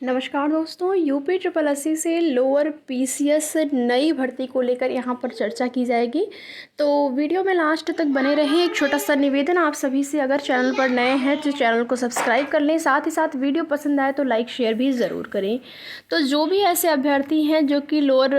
नमस्कार दोस्तों, UP triple SC से लोअर पीसीएस नई भर्ती को लेकर यहाँ पर चर्चा की जाएगी। तो वीडियो में लास्ट तक बने रहें। एक छोटा सा निवेदन आप सभी से, अगर चैनल पर नए हैं तो चैनल को सब्सक्राइब कर लें, साथ ही साथ वीडियो पसंद आए तो लाइक शेयर भी ज़रूर करें। तो जो भी ऐसे अभ्यर्थी हैं जो कि लोअर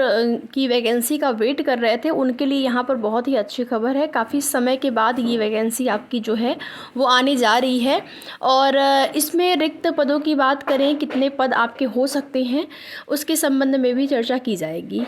की वैकेंसी का वेट कर रहे थे, उनके लिए यहाँ पर बहुत ही अच्छी खबर है। काफ़ी समय के बाद ये वैकेंसी आपकी जो है वो आने जा रही है। और इसमें रिक्त पदों की बात करें, कितने पद आपके हो सकते हैं, उसके संबंध में भी चर्चा की जाएगी।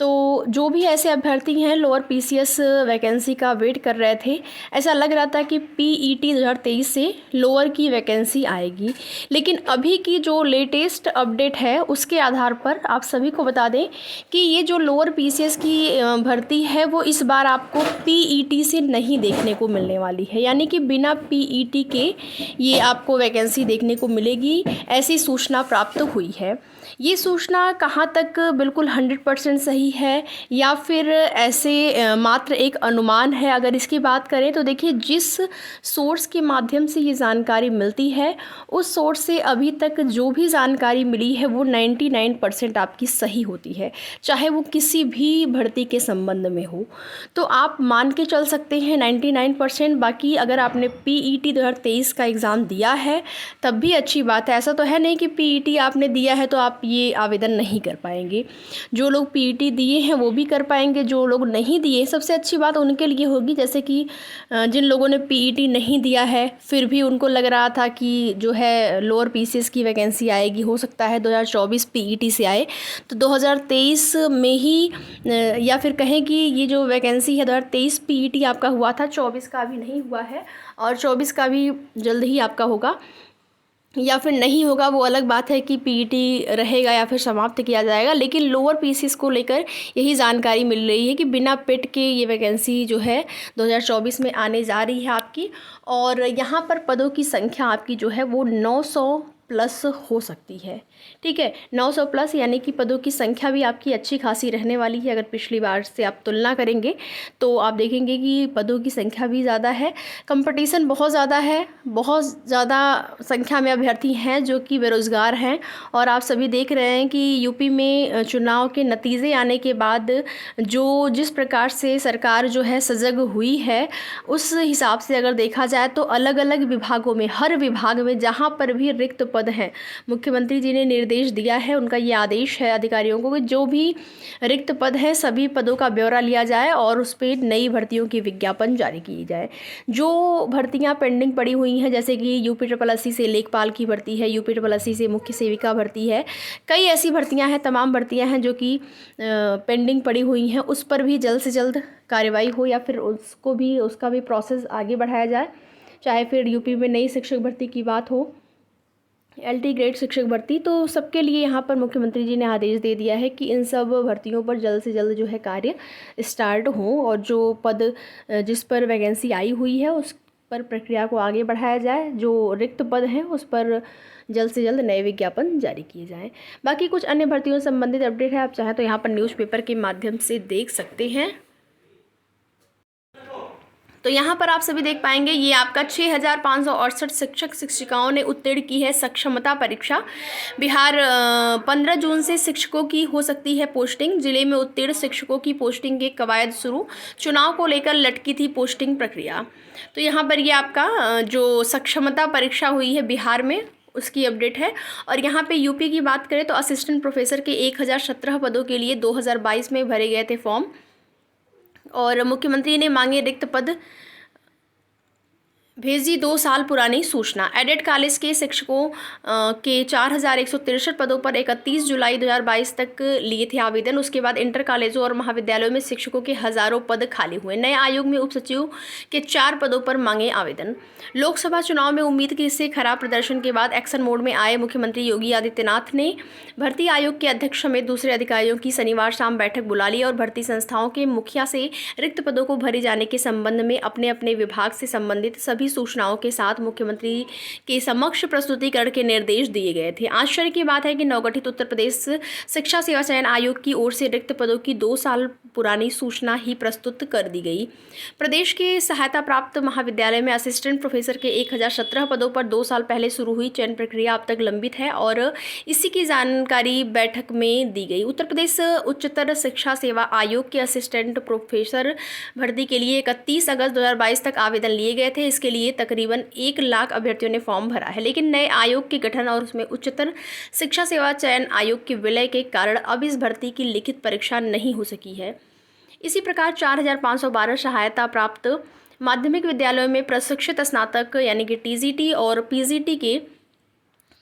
तो जो भी ऐसे अभ्यर्थी हैं लोअर पीसीएस वैकेंसी का वेट कर रहे थे, ऐसा लग रहा था कि पीईटी 2023 से लोअर की वैकेंसी आएगी, लेकिन अभी की जो लेटेस्ट अपडेट है उसके आधार पर आप सभी को बता दें कि ये जो लोअर पीसीएस की भर्ती है वो इस बार आपको पीईटी से नहीं देखने को मिलने वाली है। यानी कि बिना पीईटी के ये आपको वैकेंसी देखने को मिलेगी, ऐसी सूचना प्राप्त हुई है। ये सूचना कहाँ तक बिल्कुल 100% सही है या फिर ऐसे मात्र एक अनुमान है, अगर इसकी बात करें तो देखिए, जिस सोर्स के माध्यम से ये जानकारी मिलती है उस सोर्स से अभी तक जो भी जानकारी मिली है वो 99% आपकी सही होती है, चाहे वो किसी भी भर्ती के संबंध में हो। तो आप मान के चल सकते हैं 99%। बाकी अगर आपने पीईटी 2023 का एग्ज़ाम दिया है तब भी अच्छी बात है। ऐसा तो है नहीं कि पीईटी आपने दिया है तो आप ये आवेदन नहीं कर पाएंगे। जो लोग पीईटी दिए हैं वो भी कर पाएंगे, जो लोग नहीं दिए सबसे अच्छी बात उनके लिए होगी, जैसे कि जिन लोगों ने पीईटी नहीं दिया है फिर भी उनको लग रहा था कि जो है लोअर पीसीएस की वैकेंसी आएगी, हो सकता है 2024 पीईटी से आए, तो 2023 में ही या फिर कहें कि ये जो वैकेंसी है 2023 पीईटी आपका हुआ था, 24 का अभी नहीं हुआ है और 24 का भी जल्द ही आपका होगा या फिर नहीं होगा, वो अलग बात है कि पीईटी रहेगा या फिर समाप्त किया जाएगा। लेकिन लोअर पीसीएस को लेकर यही जानकारी मिल रही है कि बिना पेट के ये वैकेंसी जो है 2024 में आने जा रही है आपकी। और यहाँ पर पदों की संख्या आपकी जो है वो 900 प्लस हो सकती है। ठीक है, 900 प्लस, यानी कि पदों की संख्या भी आपकी अच्छी खासी रहने वाली है। अगर पिछली बार से आप तुलना करेंगे तो आप देखेंगे कि पदों की संख्या भी ज़्यादा है, कंपटीशन बहुत ज़्यादा है, बहुत ज़्यादा संख्या में अभ्यर्थी हैं जो कि बेरोज़गार हैं। और आप सभी देख रहे हैं कि यूपी में चुनाव के नतीजे आने के बाद जो जिस प्रकार से सरकार जो है सजग हुई है, उस हिसाब से अगर देखा जाए तो अलग अलग विभागों में, हर विभाग में जहाँ पर भी रिक्त पद हैं, मुख्यमंत्री जी ने निर्देश दिया है, उनका ये आदेश है अधिकारियों को कि जो भी रिक्त पद हैं सभी पदों का ब्यौरा लिया जाए और उस पर नई भर्तियों की विज्ञापन जारी की जाए। जो भर्तियां पेंडिंग पड़ी हुई हैं, जैसे कि यूपी ट्रिपल एससी से लेखपाल की भर्ती है, यूपी ट्रिपल एससी से मुख्य सेविका भर्ती है, कई ऐसी भर्तियां हैं, तमाम भर्तियां हैं जो कि पेंडिंग पड़ी हुई हैं, उस पर भी जल्द से जल्द कार्रवाई हो या फिर उसका भी प्रोसेस आगे बढ़ाया जाए। चाहे फिर यूपी में नई शिक्षक भर्ती की बात हो, एलटी ग्रेड शिक्षक भर्ती, तो सबके लिए यहाँ पर मुख्यमंत्री जी ने आदेश दे दिया है कि इन सब भर्तियों पर जल्द से जल्द जो है कार्य स्टार्ट हो और जो पद जिस पर वैकेंसी आई हुई है उस पर प्रक्रिया को आगे बढ़ाया जाए। जो रिक्त पद हैं उस पर जल्द से जल्द नए विज्ञापन जारी किए जाएं। बाकी कुछ अन्य भर्तियों से संबंधित अपडेट है, आप चाहें तो यहाँ पर न्यूज़पेपर के माध्यम से देख सकते हैं। तो यहाँ पर आप सभी देख पाएंगे, ये आपका 6568 शिक्षक शिक्षिकाओं ने उत्तीर्ण की है सक्षमता परीक्षा। बिहार 15 जून से शिक्षकों की हो सकती है पोस्टिंग। जिले में उत्तीर्ण शिक्षकों की पोस्टिंग के कवायद शुरू, चुनाव को लेकर लटकी थी पोस्टिंग प्रक्रिया। तो यहाँ पर ये आपका जो सक्षमता परीक्षा हुई है बिहार में उसकी अपडेट है। और यहाँ पे यूपी की बात करें तो असिस्टेंट प्रोफेसर के 1017 पदों के लिए 2022 में भरे गए थे फॉर्म और मुख्यमंत्री ने मांगे रिक्त पद, भेजी 2 साल पुरानी सूचना। एडेड कॉलेज के शिक्षकों के 4163 पदों पर 31 जुलाई 2022 तक लिए थे आवेदन। उसके बाद इंटर कॉलेजों और महाविद्यालयों में शिक्षकों के हज़ारों पद खाली हुए। नए आयोग में उप सचिव के 4 पदों पर मांगे आवेदन। लोकसभा चुनाव में उम्मीद के से खराब प्रदर्शन के बाद एक्शन मोड में आए मुख्यमंत्री योगी आदित्यनाथ ने भर्ती आयोग के अध्यक्ष समेत दूसरे अधिकारियों की शनिवार शाम बैठक बुला ली और भर्ती संस्थाओं के मुखिया से रिक्त पदों को भरे जाने के संबंध में अपने अपने विभाग से संबंधित सभी सभी सूचनाओं के साथ मुख्यमंत्री के समक्ष प्रस्तुतिकरण के निर्देश दिए गए थे। आश्चर्य की बात है कि नवगठित उत्तर प्रदेश शिक्षा सेवा चयन आयोग की ओर से रिक्त पदों की 2 साल पुरानी सूचना ही प्रस्तुत कर दी गई। प्रदेश के सहायता प्राप्त महाविद्यालय में असिस्टेंट प्रोफेसर के 1017 पदों पर 2 साल पहले शुरू हुई चयन प्रक्रिया अब तक लंबित है और इसी की जानकारी बैठक में दी गई। उत्तर प्रदेश उच्चतर शिक्षा सेवा आयोग के असिस्टेंट प्रोफेसर भर्ती के लिए 31 अगस्त 2022 तक आवेदन लिए गए थे। इसके लिए तकरीबन 1 लाख अभ्यर्थियों ने फॉर्म भरा है, लेकिन नए आयोग के गठन और उसमें उच्चतर शिक्षा सेवा चयन आयोग के विलय के कारण अब इस भर्ती की लिखित परीक्षा नहीं हो सकी है। इसी प्रकार 4512 सहायता प्राप्त माध्यमिक विद्यालयों में प्रशिक्षित स्नातक यानी कि टीजीटी और पीजीटी के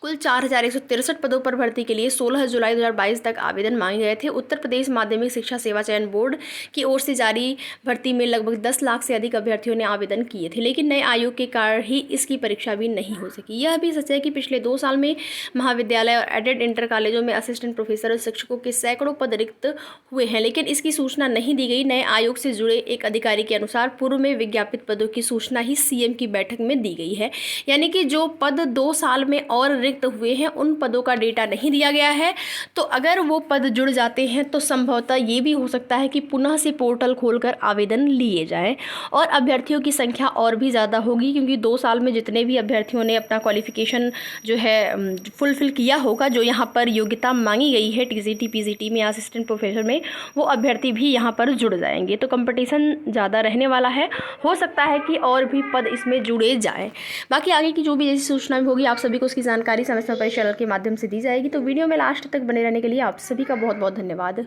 कुल 4163 पदों पर भर्ती के लिए 16 जुलाई 2022 तक आवेदन मांगे गए थे। उत्तर प्रदेश माध्यमिक शिक्षा सेवा चयन बोर्ड की ओर से जारी भर्ती में लगभग 10 लाख से अधिक अभ्यर्थियों ने आवेदन किए थे, लेकिन नए आयोग के कारण ही इसकी परीक्षा भी नहीं हो सकी। यह भी सच है कि पिछले 2 साल में महाविद्यालय और एडेड इंटर कॉलेजों में असिस्टेंट प्रोफेसर और शिक्षकों के सैकड़ों पद रिक्त हुए हैं, लेकिन इसकी सूचना नहीं दी गई। नए आयोग से जुड़े एक अधिकारी के अनुसार पूर्व में विज्ञापित पदों की सूचना ही सीएम की बैठक में दी गई है, यानी कि जो पद 2 साल में और हुए हैं उन पदों का डेटा नहीं दिया गया है। तो अगर वो पद जुड़ जाते हैं तो संभवतः ये भी हो सकता है कि पुनः से पोर्टल खोलकर आवेदन लिए जाएं और अभ्यर्थियों की संख्या और भी ज़्यादा होगी, क्योंकि 2 साल में जितने भी अभ्यर्थियों ने अपना क्वालिफिकेशन जो है फुलफिल किया होगा, जो यहाँ पर योग्यता मांगी गई है टीजीटी पीजीटी में असिस्टेंट प्रोफेसर में, वो अभ्यर्थी भी यहाँ पर जुड़ जाएंगे। तो कंपटीशन ज़्यादा रहने वाला है, हो सकता है कि और भी पद इसमें जुड़े जाएँ। बाकी आगे की जो भी जैसी सूचना होगी आप सभी को उसकी जानकारी समय समय पर चैनल के माध्यम से दी जाएगी। तो वीडियो में लास्ट तक बने रहने के लिए आप सभी का बहुत बहुत धन्यवाद।